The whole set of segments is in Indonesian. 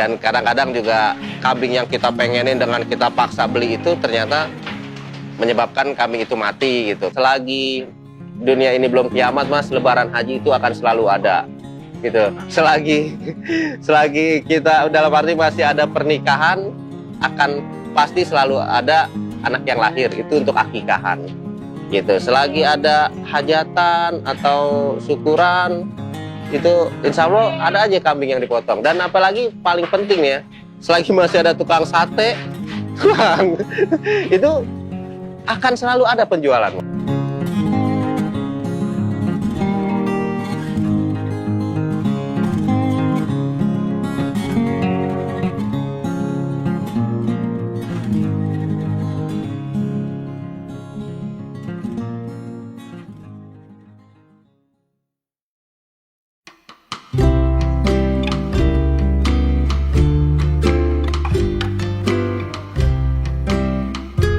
Dan kadang-kadang juga kambing yang kita pengenin dengan kita paksa beli itu ternyata menyebabkan kambing itu mati gitu. Selagi dunia ini belum kiamat, Mas, lebaran haji itu akan selalu ada gitu. Selagi kita dalam arti masih ada pernikahan, akan pasti selalu ada anak yang lahir, itu untuk akikahan gitu. Selagi ada hajatan atau syukuran, itu insya Allah ada aja kambing yang dipotong. Dan apalagi paling penting ya, selagi masih ada tukang sate itu akan selalu ada penjualan.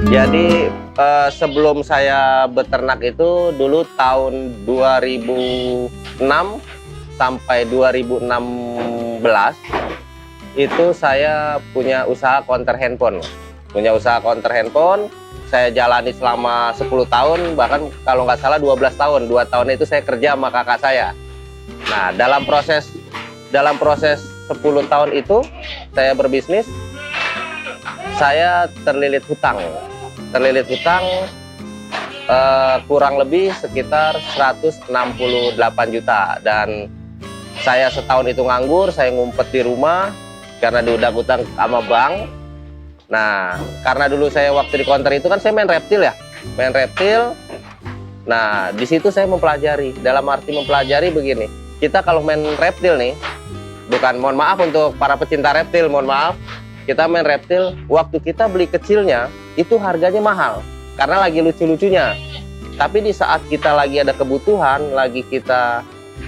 Jadi sebelum saya beternak itu dulu tahun 2006 sampai 2016 itu saya punya usaha konter handphone. Saya jalani selama 10 tahun, bahkan kalau nggak salah 12 tahun. 2 tahun itu saya kerja sama kakak saya. Nah, dalam proses 10 tahun itu saya berbisnis, saya terlilit hutang kurang lebih sekitar 168 juta. Dan saya setahun itu nganggur, saya ngumpet di rumah karena diutang-utang sama bank. Nah, karena dulu saya waktu di konter itu kan saya main reptil. Nah, di situ saya mempelajari. Dalam arti mempelajari begini, kita kalau main reptil nih, mohon maaf untuk para pecinta reptil, mohon maaf, kita main reptil, waktu kita beli kecilnya itu harganya mahal karena lagi lucu-lucunya. Tapi di saat kita lagi ada kebutuhan, lagi kita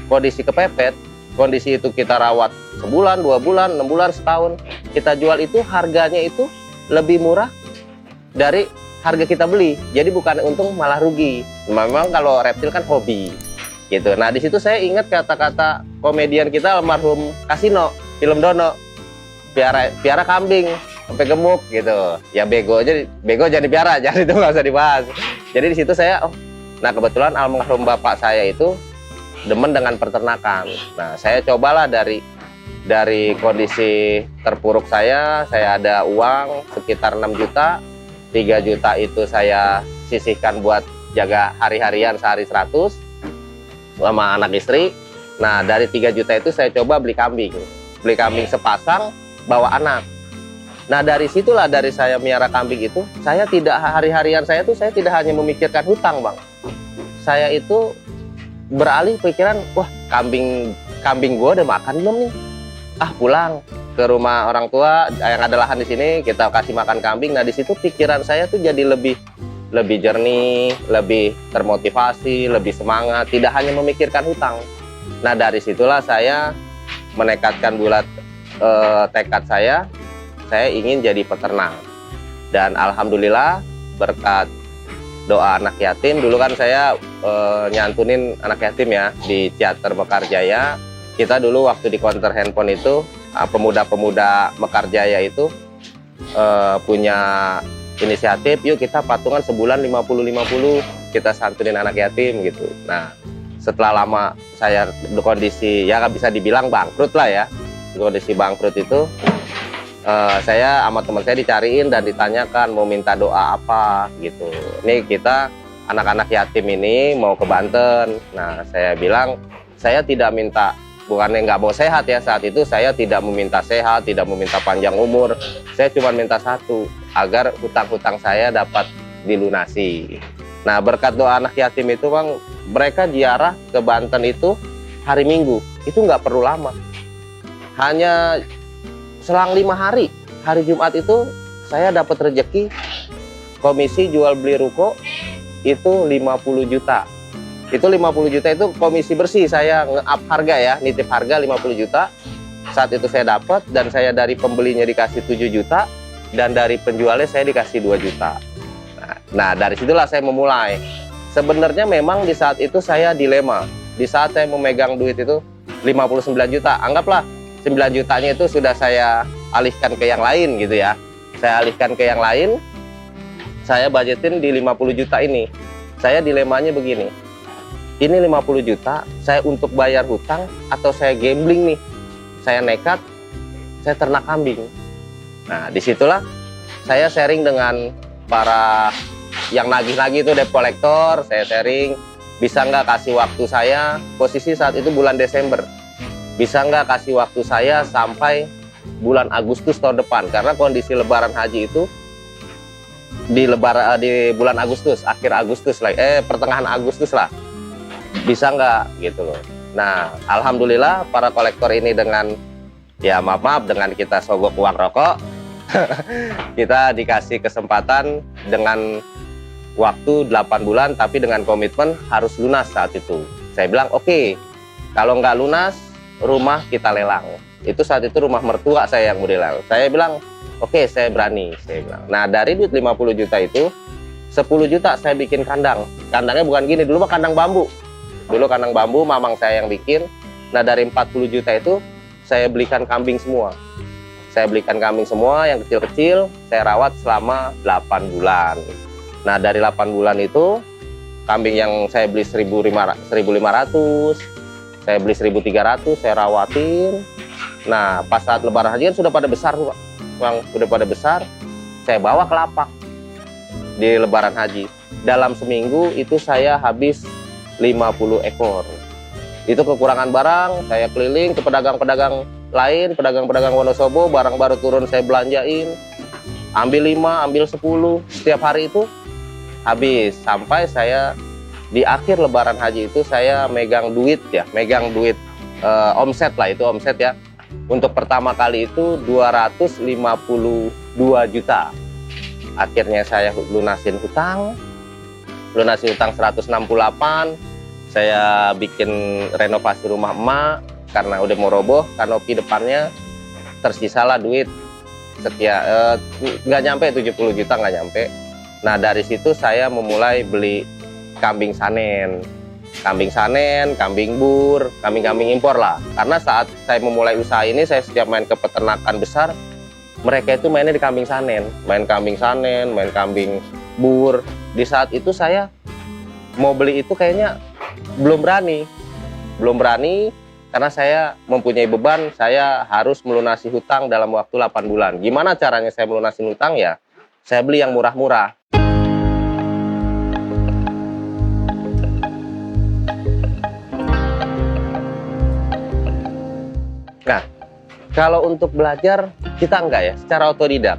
kondisi kepepet, kondisi itu kita rawat sebulan, 2 bulan, 6 bulan, setahun, kita jual itu harganya itu lebih murah dari harga kita beli. Jadi bukan untung malah rugi. Memang kalau reptil kan hobi gitu. Nah, di situ saya ingat kata-kata komedian kita almarhum Kasino, film Dono, piara kambing sampai gemuk gitu. Ya bego jadi piara, jadi itu nggak usah dibahas. Jadi di situ saya, nah kebetulan almarhum bapak saya itu demen dengan peternakan. Nah, saya cobalah dari kondisi terpuruk saya ada uang sekitar 6 juta. 3 juta itu saya sisihkan buat jaga hari-harian sehari 100 sama anak istri. Nah, dari 3 juta itu saya coba beli kambing sepasang, bawa anak. Nah, dari situlah, dari saya miara kambing itu, saya tidak, hari-harian saya tuh saya tidak hanya memikirkan hutang, Bang. Saya itu beralih pikiran, wah, kambing gua udah makan belum nih? Ah, pulang ke rumah orang tua yang ada lahan di sini, kita kasih makan kambing. Nah, di situ pikiran saya tuh jadi lebih jernih, lebih termotivasi, lebih semangat, tidak hanya memikirkan hutang. Nah, dari situlah saya menekatkan bulat tekad saya ingin jadi peternak. Dan alhamdulillah berkat doa anak yatim, dulu kan saya nyantunin anak yatim ya di Teater Mekarjaya. Kita dulu waktu di konter handphone itu, pemuda-pemuda Mekarjaya itu punya inisiatif, yuk kita patungan sebulan 50-50, kita santunin anak yatim gitu. Nah, setelah lama saya di kondisi ya nggak bisa dibilang bangkrut lah ya, di kondisi bangkrut itu saya sama teman saya dicariin dan ditanyakan mau minta doa apa gitu. Ini kita anak-anak yatim ini mau ke Banten. Nah, saya bilang saya tidak minta, bukannya nggak mau sehat ya, saat itu saya tidak meminta sehat, tidak meminta panjang umur. Saya cuma minta satu, agar hutang-hutang saya dapat dilunasi. Nah, berkat doa anak yatim itu, Bang, mereka ziarah ke Banten itu hari Minggu, itu nggak perlu lama. Hanya selang 5 hari, hari Jumat itu saya dapat rezeki komisi jual beli ruko itu 50 juta. Itu 50 juta itu komisi bersih, saya nge-up harga ya, nitip harga 50 juta. Saat itu saya dapat, dan saya dari pembelinya dikasih 7 juta dan dari penjualnya saya dikasih 2 juta. Nah, dari situlah saya memulai. Sebenarnya memang di saat itu saya dilema. Di saat saya memegang duit itu 59 juta, anggaplah 9 jutanya itu sudah saya alihkan ke yang lain gitu ya. Saya alihkan ke yang lain, saya budgetin di 50 juta ini. Saya dilemanya begini, ini 50 juta, saya untuk bayar hutang atau saya gambling nih? Saya nekat, saya ternak kambing. Nah, disitulah saya sharing dengan para yang nagih-nagih itu debt collector, saya sharing, bisa nggak kasih waktu saya, posisi saat itu bulan Desember, bisa nggak kasih waktu saya sampai bulan Agustus tahun depan, karena kondisi lebaran haji itu di bulan Agustus, akhir Agustus lah, pertengahan Agustus lah, bisa nggak gitu loh. Nah, alhamdulillah para kolektor ini dengan ya maaf dengan kita sogok uang rokok kita dikasih kesempatan dengan waktu 8 bulan, tapi dengan komitmen harus lunas saat itu. Saya bilang oke, kalau nggak lunas rumah kita lelang. Itu saat itu rumah mertua saya yang mau dilelang. Saya bilang oke, saya berani, saya bilang. Nah, dari duit 50 juta itu 10 juta saya bikin kandang. Kandangnya bukan gini, dulu mah kandang bambu. Dulu kandang bambu mamang saya yang bikin. Nah, dari 40 juta itu saya belikan kambing semua. Saya belikan kambing semua yang kecil-kecil, saya rawat selama 8 bulan. Nah, dari 8 bulan itu kambing yang saya beli 1.500, saya beli 1.300, saya rawatin. Nah, pas saat lebaran haji kan sudah pada besar, Bang, sudah pada besar. Saya bawa ke lapak di lebaran haji. Dalam seminggu itu saya habis 50 ekor. Itu kekurangan barang, saya keliling ke pedagang-pedagang lain, pedagang-pedagang Wonosobo, barang baru turun saya belanjain. Ambil 5, ambil 10, setiap hari itu habis. Sampai saya di akhir lebaran haji itu saya megang duit ya, omset lah, itu omset ya. Untuk pertama kali itu 252 juta. Akhirnya saya lunasin hutang 168. Saya bikin renovasi rumah emak karena udah mau roboh, kanopi depannya. Tersisalah duit nggak nyampe 70 juta, nggak nyampe. Nah, dari situ saya memulai beli kambing sanen, kambing bur, kambing impor lah. Karena saat saya memulai usaha ini, saya setiap main ke peternakan besar, mereka itu mainnya di kambing sanen, main kambing bur. Di saat itu saya mau beli itu kayaknya belum berani karena saya mempunyai beban, saya harus melunasi hutang dalam waktu 8 bulan. Gimana caranya saya melunasi hutang ya? Saya beli yang murah-murah. Nah, kalau untuk belajar kita enggak ya, secara otodidak.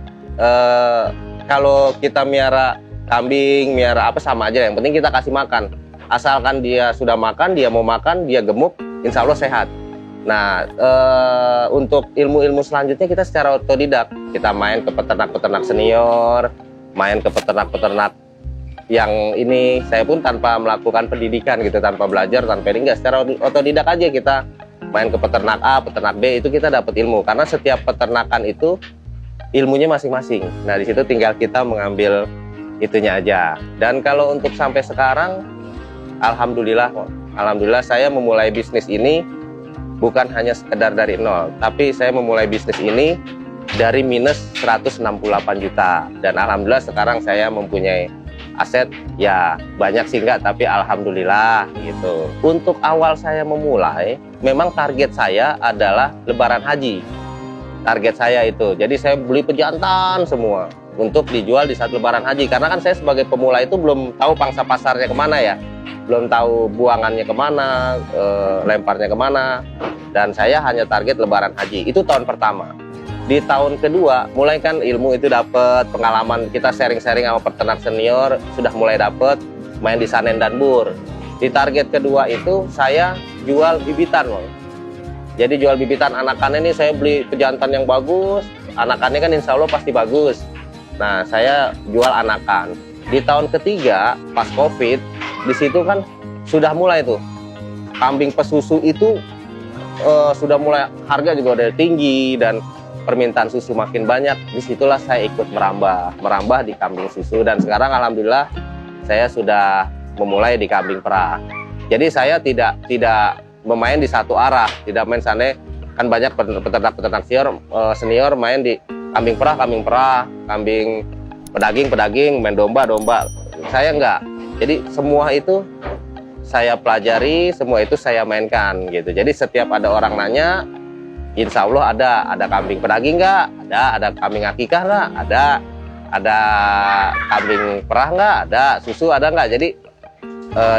Kalau kita miara kambing, miara apa sama aja, yang penting kita kasih makan. Asalkan dia sudah makan, dia mau makan, dia gemuk, insya Allah sehat. Nah, untuk ilmu-ilmu selanjutnya kita secara otodidak. Kita main ke peternak-peternak senior, main ke peternak-peternak yang ini, saya pun tanpa melakukan pendidikan gitu, tanpa belajar, tanpa ini, enggak, secara otodidak aja kita main ke peternak A, peternak B, itu kita dapat ilmu. Karena setiap peternakan itu ilmunya masing-masing. Nah, di situ tinggal kita mengambil itunya aja. Dan kalau untuk sampai sekarang, alhamdulillah saya memulai bisnis ini bukan hanya sekedar dari nol, tapi saya memulai bisnis ini dari minus 168 juta. Dan alhamdulillah sekarang saya mempunyai aset ya banyak sih enggak, tapi alhamdulillah gitu. Untuk awal saya memulai, memang target saya adalah lebaran haji. Target saya itu. Jadi saya beli pejantan semua untuk dijual di saat lebaran haji. Karena kan saya sebagai pemula itu belum tahu pangsa pasarnya kemana ya. Belum tahu buangannya kemana, lemparnya kemana. Dan saya hanya target lebaran haji. Itu tahun pertama. Di tahun kedua, mulai kan ilmu itu dapat, pengalaman kita sharing-sharing sama peternak senior, sudah mulai dapat, main di sanen dan bur. Di target kedua itu saya jual bibitan, Bang. Jadi jual bibitan anakannya ini, saya beli pejantan yang bagus, anakannya kan insya Allah pasti bagus. Nah, saya jual anakan. Di tahun ketiga, pas COVID, di situ kan sudah mulai tuh, kambing pesusu itu sudah mulai, harga juga udah tinggi, dan permintaan susu makin banyak. Disitulah saya ikut merambah di kambing susu, dan sekarang alhamdulillah saya sudah memulai di kambing perah. Jadi saya tidak bermain di satu arah, tidak main sana kan banyak peternak senior main di kambing perah, kambing pedaging, main domba. Saya enggak. Jadi semua itu saya pelajari, semua itu saya mainkan gitu. Jadi setiap ada orang nanya, insya Allah ada kambing pedaging nggak? Ada kambing akikah nggak? Ada kambing perah nggak? Ada susu ada nggak? Jadi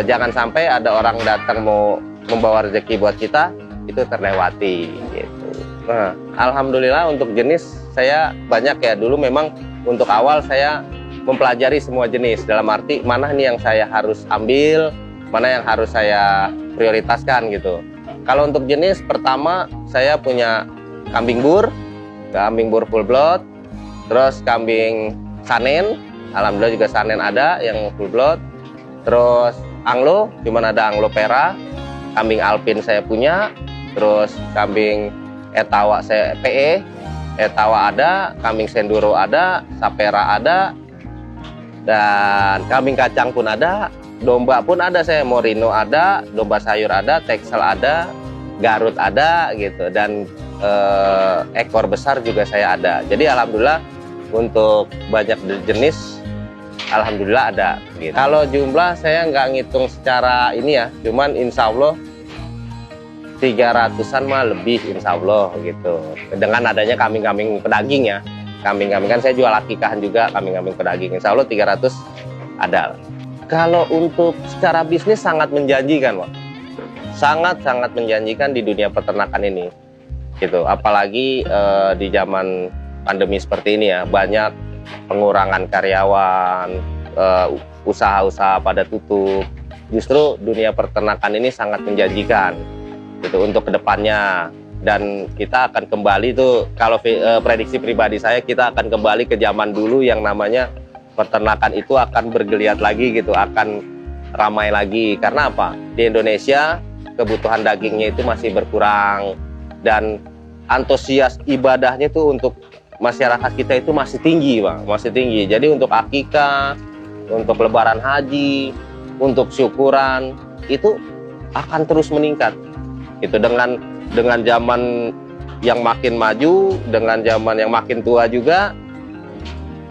jangan sampai ada orang datang mau membawa rezeki buat kita itu terlewati gitu. Nah, alhamdulillah untuk jenis saya banyak ya. Dulu memang untuk awal saya mempelajari semua jenis, dalam arti mana nih yang saya harus ambil, mana yang harus saya prioritaskan gitu. Kalau untuk jenis pertama saya punya kambing bur full blood, terus kambing sanen, alhamdulillah juga sanen ada yang full blood, terus anglo, cuman ada anglo pera, kambing alpin saya punya, terus kambing etawa saya PE, etawa ada, kambing senduro ada, sapera ada, dan kambing kacang pun ada, domba pun ada saya, morino ada, domba sayur ada, texel ada, garut ada gitu, dan ekor besar juga saya ada. Jadi alhamdulillah untuk banyak jenis alhamdulillah ada gitu. Kalau jumlah saya nggak ngitung secara ini ya, cuman insya Allah 300-an mah lebih insya Allah gitu. Dengan adanya kambing-kambing pedaging ya, kambing-kambing kan saya jual akikahan juga, kambing-kambing pedaging, insya Allah 300 ada. Kalau untuk secara bisnis sangat menjanjikan, Pak. Sangat-sangat menjanjikan di dunia peternakan ini gitu. Apalagi di zaman pandemi seperti ini ya, banyak pengurangan karyawan, usaha-usaha pada tutup. Justru dunia peternakan ini sangat menjanjikan gitu untuk kedepannya, dan kita akan kembali tuh, kalau prediksi pribadi saya, kita akan kembali ke zaman dulu yang namanya peternakan itu akan bergeliat lagi gitu, akan ramai lagi. Karena apa? Di Indonesia kebutuhan dagingnya itu masih berkurang, dan antusias ibadahnya tuh untuk masyarakat kita itu masih tinggi, Bang, masih tinggi. Jadi untuk akikah, untuk lebaran haji, untuk syukuran itu akan terus meningkat. Itu dengan zaman yang makin maju, dengan zaman yang makin tua juga,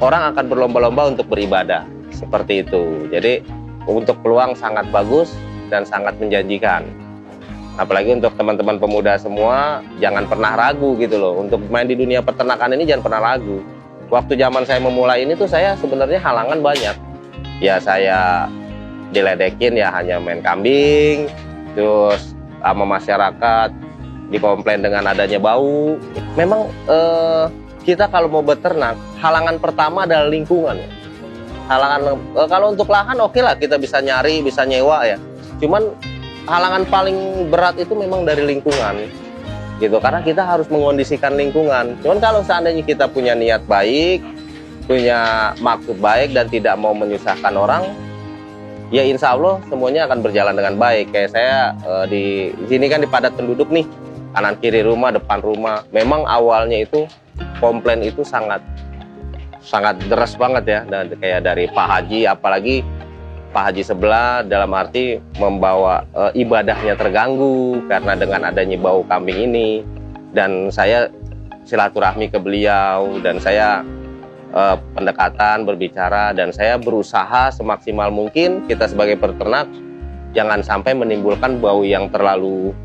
orang akan berlomba-lomba untuk beribadah seperti itu. Jadi untuk peluang sangat bagus dan sangat menjanjikan. Apalagi untuk teman-teman pemuda semua, jangan pernah ragu gitu loh. Untuk main di dunia peternakan ini jangan pernah ragu. Waktu zaman saya memulai ini tuh saya sebenarnya halangan banyak. Ya saya diledekin ya hanya main kambing, terus sama masyarakat dikomplain dengan adanya bau. Memang kita kalau mau beternak, halangan pertama adalah lingkungan. Halangan kalau untuk lahan oke lah, kita bisa nyari, bisa nyewa ya. Cuman halangan paling berat itu memang dari lingkungan gitu, karena kita harus mengondisikan lingkungan. Cuman kalau seandainya kita punya niat baik, punya maksud baik dan tidak mau menyusahkan orang, ya insya Allah semuanya akan berjalan dengan baik. Kayak saya di sini kan di padat penduduk nih, kanan kiri rumah, depan rumah. Memang awalnya itu komplain itu sangat deras banget ya, dan kayak dari Pak Haji, apalagi Pak Haji sebelah, dalam arti membawa ibadahnya terganggu karena dengan adanya bau kambing ini. Dan saya silaturahmi ke beliau, dan saya pendekatan, berbicara, dan saya berusaha semaksimal mungkin kita sebagai peternak jangan sampai menimbulkan bau yang terlalu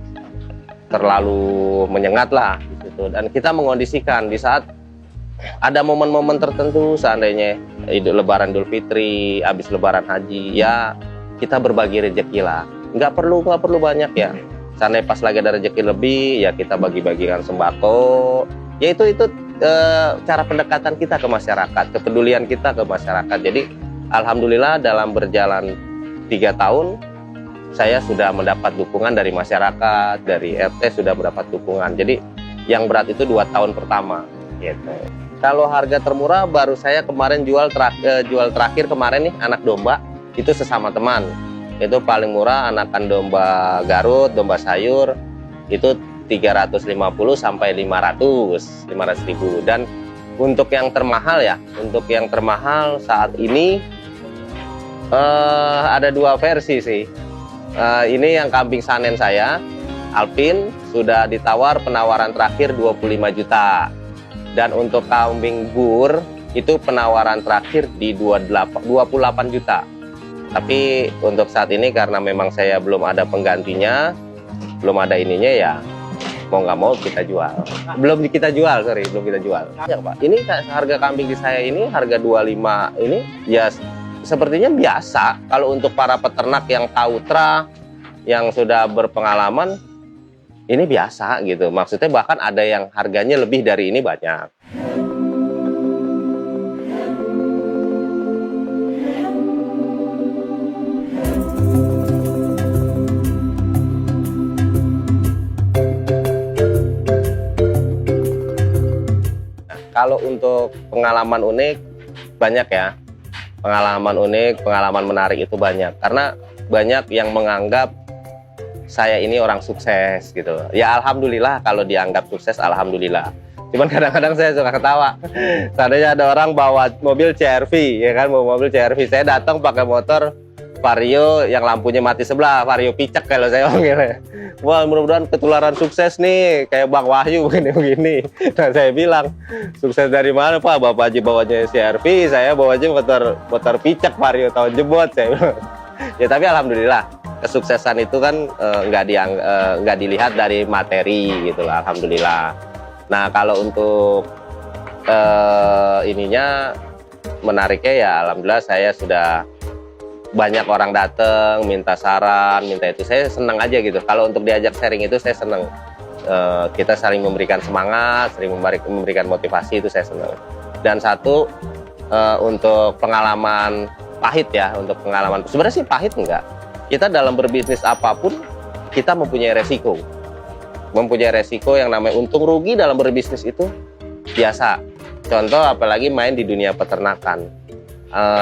menyengat lah gitu. Dan kita mengondisikan di saat ada momen-momen tertentu, seandainya Lebaran Idul Fitri, habis Lebaran Haji, ya kita berbagi rezeki lah. Nggak perlu banyak ya. Seandainya pas lagi ada rezeki lebih, ya kita bagi-bagikan sembako. Ya itu cara pendekatan kita ke masyarakat, kepedulian kita ke masyarakat. Jadi alhamdulillah dalam berjalan 3 tahun saya sudah mendapat dukungan dari masyarakat, dari RT sudah mendapat dukungan. Jadi yang berat itu 2 tahun pertama gitu. Kalau harga termurah baru saya kemarin jual terakhir kemarin nih, anak domba itu sesama teman. Itu paling murah anakan domba Garut, domba sayur itu 350 sampai 500 ribu. Dan untuk yang termahal ya, untuk yang termahal saat ini ada 2 versi sih. Ini yang kambing sanen saya, Alpin sudah ditawar penawaran terakhir 25 juta. Dan untuk kambing bur itu penawaran terakhir di 28 juta. Tapi untuk saat ini karena memang saya belum ada penggantinya, belum ada ininya ya, mau nggak mau kita jual. Belum kita jual, belum kita jual. Ya, Pak. Ini harga kambing di saya ini harga 25 ini ya sepertinya biasa. Kalau untuk para peternak yang tahu yang sudah berpengalaman, ini biasa gitu. Maksudnya bahkan ada yang harganya lebih dari ini banyak. Kalau untuk pengalaman unik banyak ya. Pengalaman unik, pengalaman menarik itu banyak. Karena banyak yang menganggap saya ini orang sukses gitu. Ya alhamdulillah kalau dianggap sukses, alhamdulillah. Cuman kadang-kadang saya suka ketawa. Seandainya ada orang bawa mobil CR-V, ya kan, bawa mobil CR-V. Saya datang pakai motor Vario yang lampunya mati sebelah, Vario picek kalau saya panggilnya. Wah, mudah-mudahan ketularan sukses nih, kayak Bang Wahyu begini-begini. Nah, saya bilang, sukses dari mana Pak? Bapak Haji bawanya CR-V, saya bawanya motor picek Vario tahun jebot. Saya bilang. Ya tapi alhamdulillah kesuksesan itu kan nggak dilihat dari materi gitu lah, alhamdulillah. Nah kalau untuk ininya menariknya ya alhamdulillah saya sudah banyak orang datang minta saran, minta itu, saya senang aja gitu. Kalau untuk diajak sharing itu saya senang. Kita saling memberikan semangat, sering memberikan motivasi, itu saya senang. Dan satu untuk pengalaman pahit ya, untuk pengalaman sebenarnya sih pahit enggak. Kita dalam berbisnis apapun kita mempunyai resiko. Mempunyai resiko yang namanya untung rugi dalam berbisnis itu biasa. Contoh apalagi main di dunia peternakan.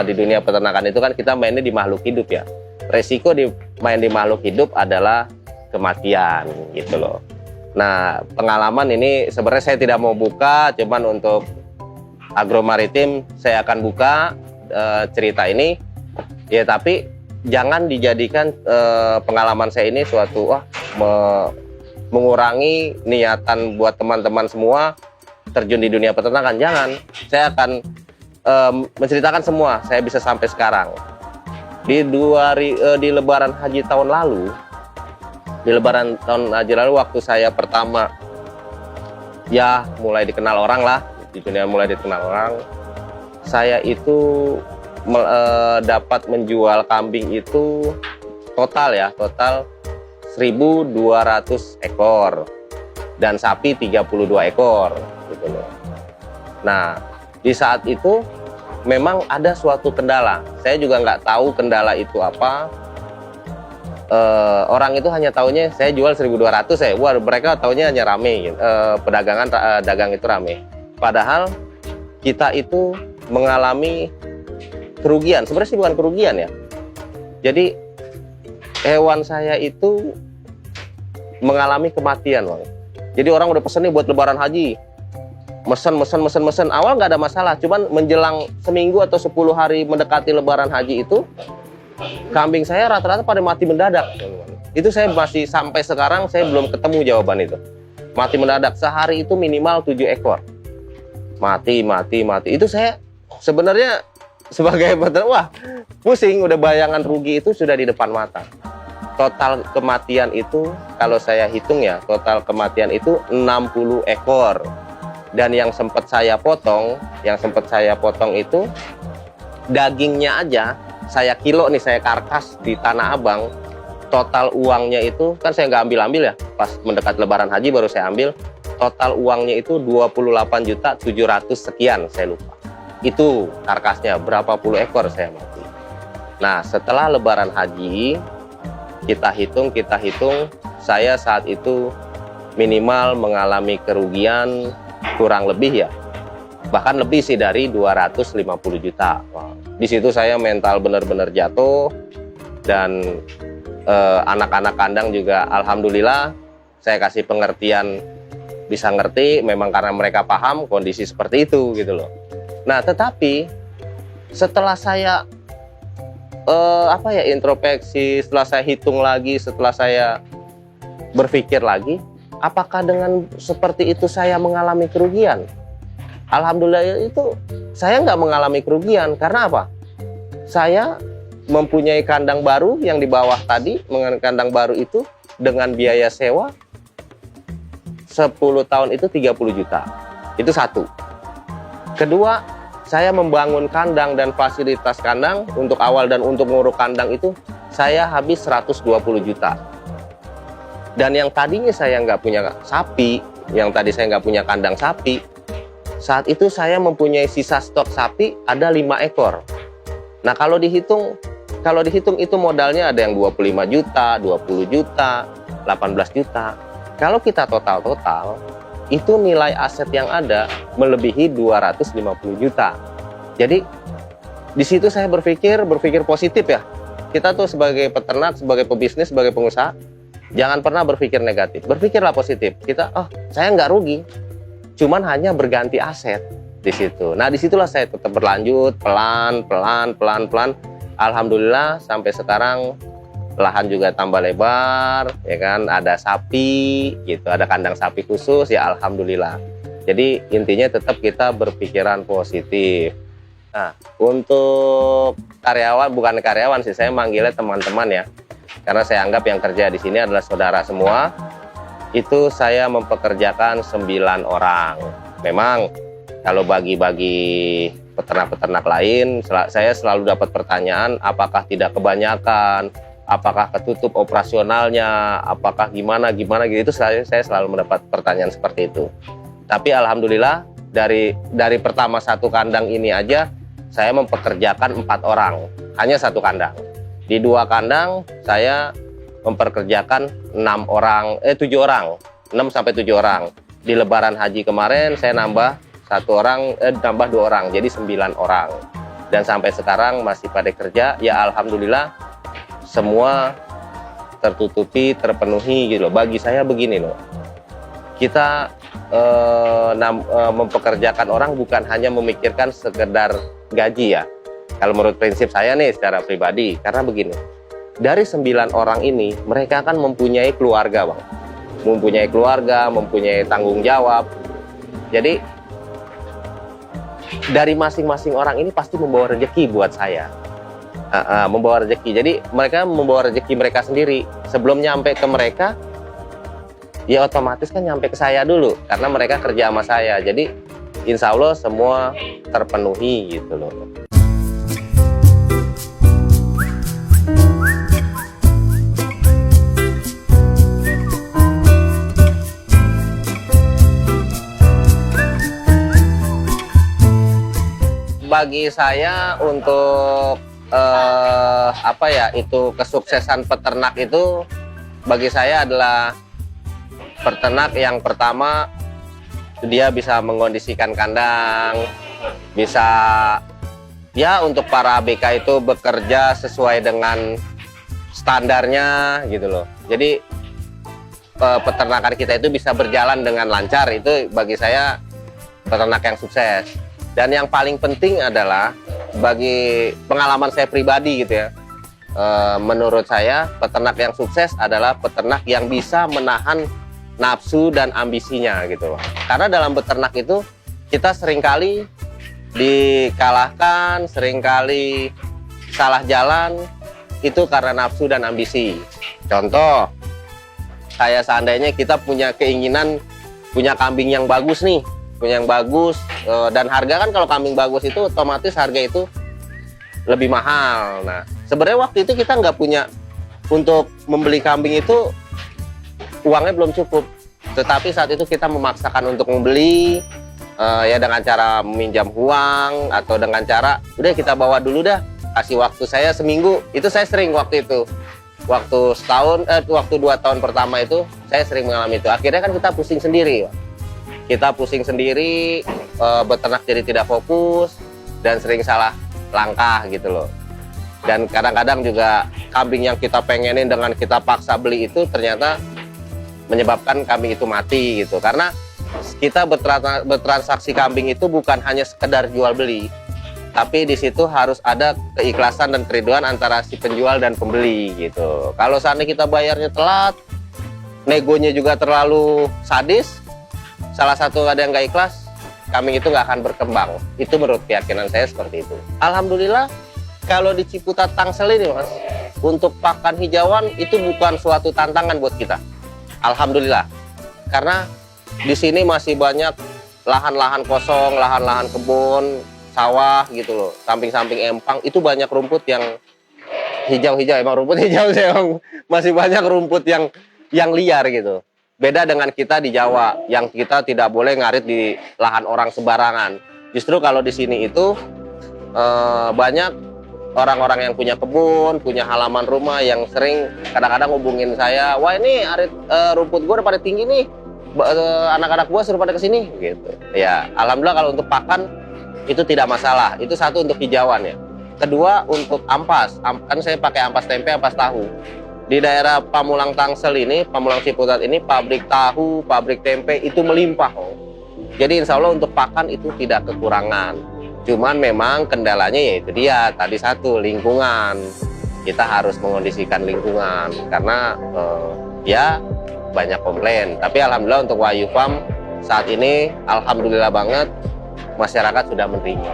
Di dunia peternakan itu kan kita mainnya di makhluk hidup ya. Resiko main di makhluk hidup adalah kematian gitu loh. Nah, pengalaman ini sebenarnya saya tidak mau buka, cuman untuk Agromaritim saya akan buka cerita ini. Ya, tapi jangan dijadikan pengalaman saya ini suatu mengurangi niatan buat teman-teman semua terjun di dunia peternakan. Jangan. Saya akan menceritakan semua. Saya bisa sampai sekarang. Di Lebaran Haji tahun lalu, waktu saya pertama ya mulai dikenal orang lah, di dunia mulai dikenal orang, saya itu dapat menjual kambing itu total 1.200 ekor dan sapi 32 ekor gitu loh. Nah di saat itu memang ada suatu kendala, saya juga nggak tahu kendala itu apa. Orang itu hanya taunya saya jual 1.200 ya. Wah, mereka taunya hanya rame gitu. Dagang itu rame. Padahal kita itu mengalami kerugian. Sebenarnya sih bukan kerugian ya. Jadi hewan saya itu mengalami kematian, Bang. Jadi orang udah pesen nih buat Lebaran Haji. Mesen. Awal nggak ada masalah. Cuman menjelang seminggu atau 10 hari mendekati Lebaran Haji itu kambing saya rata-rata pada mati mendadak. Itu saya masih sampai sekarang saya belum ketemu jawaban itu. Mati mendadak, sehari itu minimal 7 ekor. Mati. Itu saya sebenarnya sebagai peternak, wah pusing, udah bayangan rugi itu sudah di depan mata. Total kematian itu kalau saya hitung ya, total kematian itu 60 ekor. Dan yang sempat saya potong itu dagingnya aja saya kilo nih, saya karkas di Tanah Abang. Total uangnya itu kan saya nggak ambil ya, pas mendekat Lebaran Haji baru saya ambil. Total uangnya itu 28.700.000 sekian, saya lupa. Itu karkasnya berapa puluh ekor saya mati. Nah setelah Lebaran Haji kita hitung, saya saat itu minimal mengalami kerugian kurang lebih ya, bahkan lebih sih dari 250 juta. Wow. Di situ saya mental benar-benar jatuh, dan anak-anak kandang juga alhamdulillah saya kasih pengertian, bisa ngerti, memang karena mereka paham kondisi seperti itu gitu loh. Nah tetapi setelah saya introspeksi, setelah saya hitung lagi, setelah saya berpikir lagi, apakah dengan seperti itu saya mengalami kerugian? Alhamdulillah itu saya nggak mengalami kerugian. Karena apa? Saya mempunyai kandang baru yang di bawah tadi, kandang baru itu dengan biaya sewa 10 tahun itu 30 juta. Itu satu. Kedua, saya membangun kandang dan fasilitas kandang untuk awal dan untuk nguruk kandang itu saya habis 120 juta. Dan yang tadinya saya nggak punya sapi, yang tadi saya nggak punya kandang sapi, saat itu saya mempunyai sisa stok sapi ada 5 ekor. Nah kalau dihitung itu modalnya ada yang 25 juta, 20 juta, 18 juta. Kalau kita total itu nilai aset yang ada melebihi 250 juta. Jadi di situ saya berpikir positif ya. Kita tuh sebagai peternak, sebagai pebisnis, sebagai pengusaha, jangan pernah berpikir negatif. Berpikirlah positif. Kita, saya nggak rugi, cuman hanya berganti aset di situ. Nah disitulah saya tetap berlanjut pelan. Alhamdulillah sampai sekarang lahan juga tambah lebar, ya kan, ada sapi gitu, ada kandang sapi khusus ya, alhamdulillah. Jadi intinya tetap kita berpikiran positif. Nah, untuk karyawan, bukan karyawan sih, saya manggilnya teman-teman ya, karena saya anggap yang kerja di sini adalah saudara semua. Itu saya mempekerjakan 9 orang. Memang kalau bagi-bagi peternak-peternak lain, saya selalu dapat pertanyaan, apakah tidak kebanyakan, apakah ketutup operasionalnya, apakah gimana gitu. Saya selalu mendapat pertanyaan seperti itu. Tapi alhamdulillah dari pertama satu kandang ini aja saya mempekerjakan 4 orang, hanya satu kandang. Di 2 kandang saya mempekerjakan 7 orang, 6 sampai 7 orang. Di Lebaran Haji kemarin saya nambah 2 orang, jadi 9 orang. Dan sampai sekarang masih pada kerja, ya alhamdulillah semua tertutupi, terpenuhi gitu loh. Bagi saya begini loh, kita mempekerjakan orang bukan hanya memikirkan sekedar gaji ya. Kalau menurut prinsip saya nih secara pribadi, karena begini, dari 9 orang ini mereka kan mempunyai keluarga Bang, mempunyai tanggung jawab. Jadi dari masing-masing orang ini pasti membawa rezeki buat saya. Membawa rezeki. Jadi mereka membawa rezeki mereka sendiri. Sebelum nyampe ke mereka, ya otomatis kan nyampe ke saya dulu, karena mereka kerja sama saya. Jadi insya Allah semua terpenuhi gitu loh. Bagi saya untuk itu kesuksesan peternak itu bagi saya adalah peternak yang pertama dia bisa mengkondisikan kandang, bisa ya untuk para ABK itu bekerja sesuai dengan standarnya gitu loh. Jadi peternakan kita itu bisa berjalan dengan lancar, itu bagi saya peternak yang sukses. Dan yang paling penting adalah bagi pengalaman saya pribadi gitu ya, menurut saya peternak yang sukses adalah peternak yang bisa menahan nafsu dan ambisinya gitu. Karena dalam beternak itu kita seringkali dikalahkan, seringkali salah jalan itu karena nafsu dan ambisi. Contoh, kayak seandainya kita punya keinginan punya kambing yang bagus nih, dan harga kan kalau kambing bagus itu otomatis harga itu lebih mahal. Nah sebenarnya waktu itu kita nggak punya, untuk membeli kambing itu uangnya belum cukup, tetapi saat itu kita memaksakan untuk membeli ya dengan cara meminjam uang atau dengan cara udah kita bawa dulu dah, kasih waktu saya seminggu. Itu saya sering waktu itu, waktu 2 tahun pertama itu saya sering mengalami itu. Akhirnya kan kita pusing sendiri, beternak jadi tidak fokus dan sering salah langkah gitu loh. Dan kadang-kadang juga kambing yang kita pengenin dengan kita paksa beli itu ternyata menyebabkan kambing itu mati gitu. Karena kita bertransaksi kambing itu bukan hanya sekedar jual beli, tapi di situ harus ada keikhlasan dan keriduan antara si penjual dan pembeli gitu. Kalau seandainya kita bayarnya telat, negonya juga terlalu sadis, salah satu ada yang nggak ikhlas, kambing itu nggak akan berkembang. Itu menurut keyakinan saya seperti itu. Alhamdulillah kalau di Ciputat Tangsel ini Mas, untuk pakan hijauan itu bukan suatu tantangan buat kita. Alhamdulillah, karena di sini masih banyak lahan-lahan kosong, lahan-lahan kebun, sawah gitu loh. Samping-samping empang itu banyak rumput yang hijau-hijau. Emang rumput hijau sih, emang masih banyak rumput yang liar gitu. Beda dengan kita di Jawa, yang kita tidak boleh ngarit di lahan orang sembarangan. Justru kalau di sini itu banyak orang-orang yang punya kebun, punya halaman rumah yang sering kadang-kadang hubungin saya, wah ini rumput gue udah pada tinggi nih, anak-anak gue suruh pada kesini gitu. Ya, alhamdulillah kalau untuk pakan itu tidak masalah. Itu satu untuk hijauan ya. Kedua untuk ampas, kan saya pakai ampas tempe, ampas tahu. Di daerah Pamulang Tangsel ini, Pamulang Ciputat ini, pabrik tahu, pabrik tempe itu melimpah. Jadi insya Allah untuk pakan itu tidak kekurangan. Cuman memang kendalanya yaitu dia tadi satu, lingkungan. Kita harus mengondisikan lingkungan karena ya banyak komplain. Tapi alhamdulillah untuk Wahyu Farm saat ini alhamdulillah banget masyarakat sudah menerima.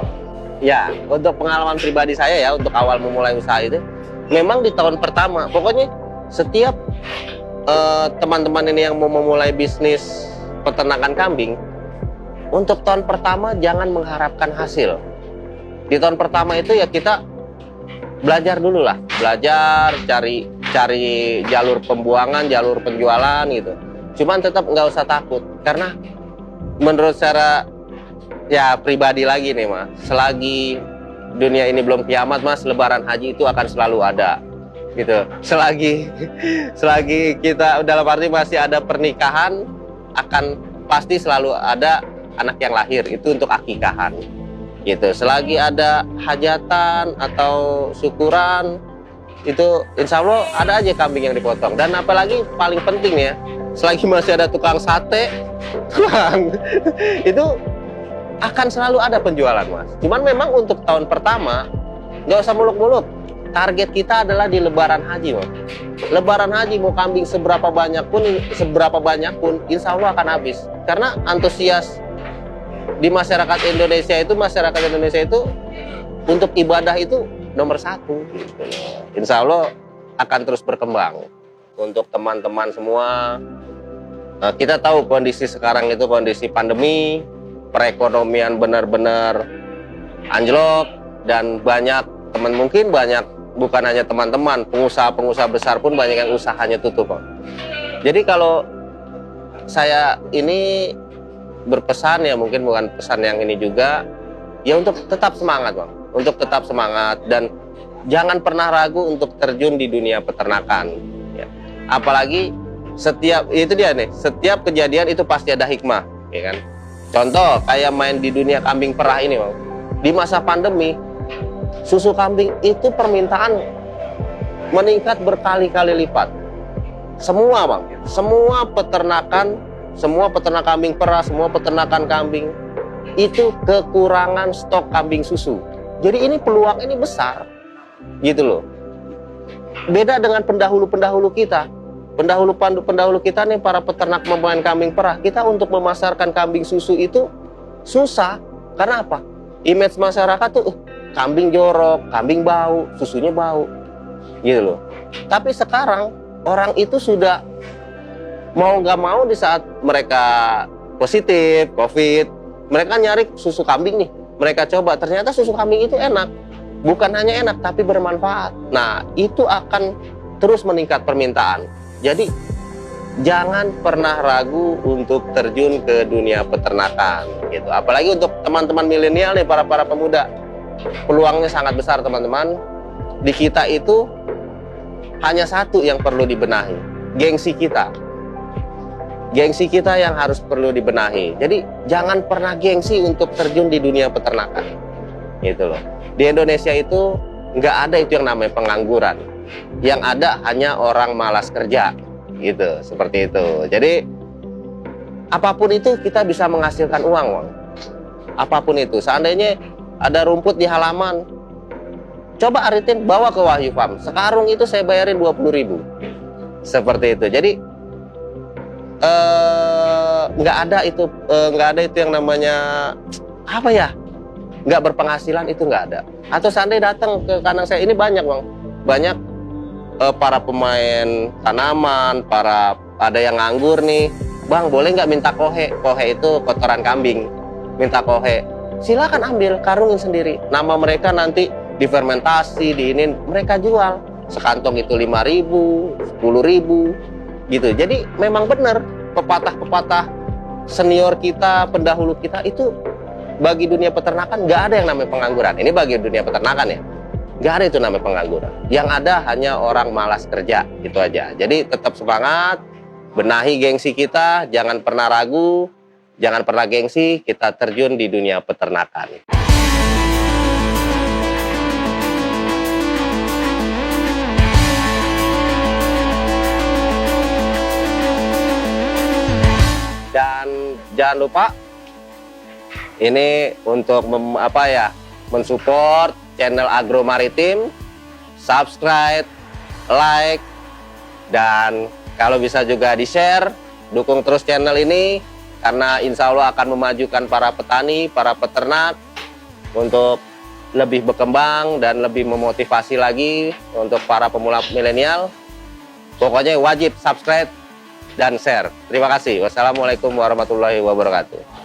Ya, untuk pengalaman pribadi saya ya untuk awal memulai usaha itu memang di tahun pertama pokoknya setiap teman-teman ini yang mau memulai bisnis peternakan kambing, untuk tahun pertama jangan mengharapkan hasil. Di tahun pertama itu ya kita belajar dulu lah, belajar cari jalur pembuangan, jalur penjualan gitu. Cuman tetap nggak usah takut karena menurut cara ya pribadi lagi nih Mas, selagi dunia ini belum kiamat Mas, lebaran haji itu akan selalu ada gitu. Selagi kita dalam arti masih ada pernikahan, akan pasti selalu ada anak yang lahir, itu untuk akikahan gitu. Selagi ada hajatan atau syukuran, itu insya Allah ada aja kambing yang dipotong. Dan apalagi paling penting ya, selagi masih ada tukang sate itu akan selalu ada penjualan Mas. Cuman memang untuk tahun pertama nggak usah muluk-muluk. Target kita adalah di lebaran haji Mas. Lebaran haji mau kambing seberapa banyak pun insya Allah akan habis. Karena antusias di masyarakat Indonesia itu untuk ibadah itu nomor satu gitu. Insya Allah akan terus berkembang. Untuk teman-teman semua, kita tahu kondisi sekarang itu kondisi pandemi, perekonomian benar-benar anjlok, dan bukan hanya teman-teman, pengusaha besar pun banyak yang usahanya tutup. Jadi kalau saya ini berpesan ya, mungkin bukan pesan yang ini juga ya, untuk tetap semangat Bang, untuk tetap semangat dan jangan pernah ragu untuk terjun di dunia peternakan ya. Apalagi setiap kejadian itu pasti ada hikmah ya kan. Contoh kayak main di dunia kambing perah ini Bang, di masa pandemi susu kambing itu permintaan meningkat berkali-kali lipat. Semua Bang, semua peternak kambing perah, semua peternakan kambing itu kekurangan stok kambing susu. Jadi ini peluang ini besar gitu loh. Beda dengan pendahulu kita. Pendahulu kita nih, para peternak pemain kambing perah, kita untuk memasarkan kambing susu itu susah. Karena apa? Image masyarakat tuh kambing jorok, kambing bau, susunya bau gitu loh. Tapi sekarang orang itu sudah mau nggak mau di saat mereka positif COVID, mereka nyari susu kambing nih. Mereka coba, ternyata susu kambing itu enak. Bukan hanya enak, tapi bermanfaat. Nah, itu akan terus meningkat permintaan. Jadi, jangan pernah ragu untuk terjun ke dunia peternakan. Gitu. Apalagi untuk teman-teman milenial nih, para pemuda. Peluangnya sangat besar teman-teman. Di kita itu hanya satu yang perlu dibenahi, gengsi kita. Gengsi kita yang harus perlu dibenahi. Jadi jangan pernah gengsi untuk terjun di dunia peternakan. Gitu loh. Di Indonesia itu nggak ada itu yang namanya pengangguran. Yang ada hanya orang malas kerja. Gitu, seperti itu. Jadi apapun itu kita bisa menghasilkan uang. Apapun itu. Seandainya ada rumput di halaman, coba aritin, bawa ke Wahyu Farm. Sekarung itu saya bayarin 20.000. Seperti itu. Jadi nggak ada itu yang namanya apa ya, nggak berpenghasilan, itu nggak ada. Atau seandainya datang ke kandang saya ini banyak bang, banyak para pemain tanaman, ada yang nganggur nih, bang boleh nggak minta kohe itu kotoran kambing, minta kohe, silakan ambil, karungin sendiri, nama mereka nanti difermentasi, diinin, mereka jual sekantong itu 5.000, 10.000 gitu. Jadi memang benar pepatah-pepatah senior kita, pendahulu kita itu bagi dunia peternakan nggak ada yang namanya pengangguran. Ini bagi dunia peternakan ya, nggak ada itu namanya pengangguran. Yang ada hanya orang malas kerja, itu aja. Jadi tetap semangat, benahi gengsi kita, jangan pernah ragu, jangan pernah gengsi, kita terjun di dunia peternakan. Dan jangan lupa ini untuk mensupport channel Agro Maritim, subscribe, like, dan kalau bisa juga di-share, dukung terus channel ini karena insya Allah akan memajukan para petani, para peternak untuk lebih berkembang dan lebih memotivasi lagi untuk para pemula milenial. Pokoknya wajib subscribe dan share. Terima kasih. Wassalamualaikum warahmatullahi wabarakatuh.